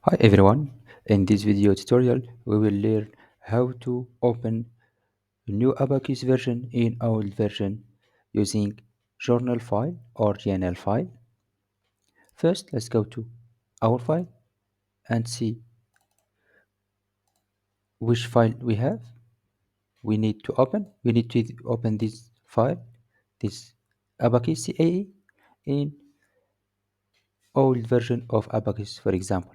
Hi everyone, in this video tutorial we will learn how to open a new Abaqus version in old version using journal file or GNL file. First let's go to our file and see which file we have. We need to open this file, this Abaqus CAE in old version of Abaqus, for example.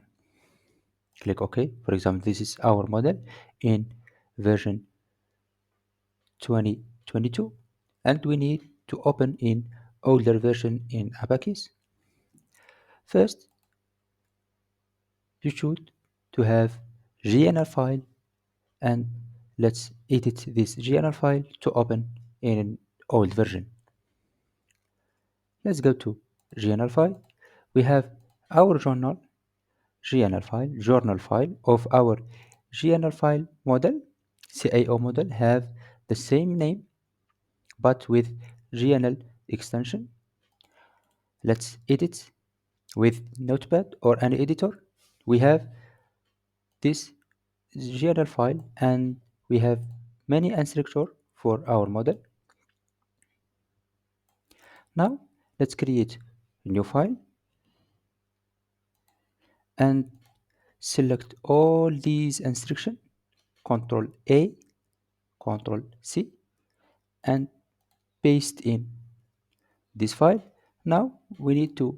Click OK. For example, this is our model in version 2022 and we need to open in older version in Abaqus. First, you should to have GNR file and let's edit this GNR file to open in an old version. Let's go to GNR file. We have our journal file of our GNR file model, CAO model have the same name but with GNL extension. Let's edit with Notepad or an editor. We have this GNL file and we have many instructor for our model. Now let's create a new file and select all these instructions, Control A, Control C, and paste in this file. Now we need to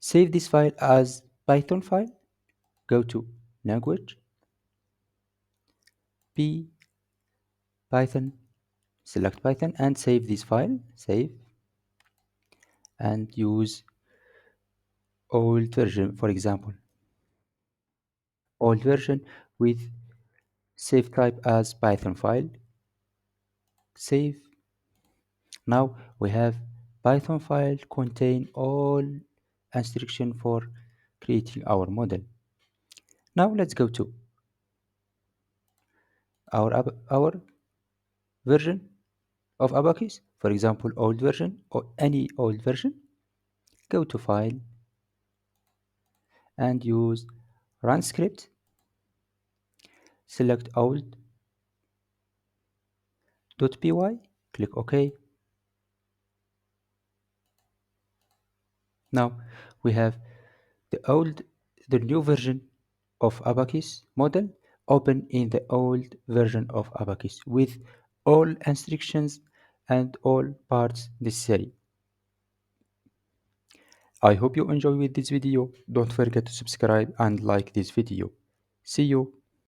save this file as Python file. Go to language, P, Python, select Python and save this file. Save and use old version, for example, old version with save type as Python file. Save. Now we have Python file contain all instruction for creating our model. Now let's go to our version of Abaqus, for example, old version or any old version. Go to file and use run script. Select old.py, click OK. Now we have the new version of Abaqus model open in the old version of Abaqus with all instructions and all parts necessary. I hope you enjoy with this video. Don't forget to subscribe and like this video. See you.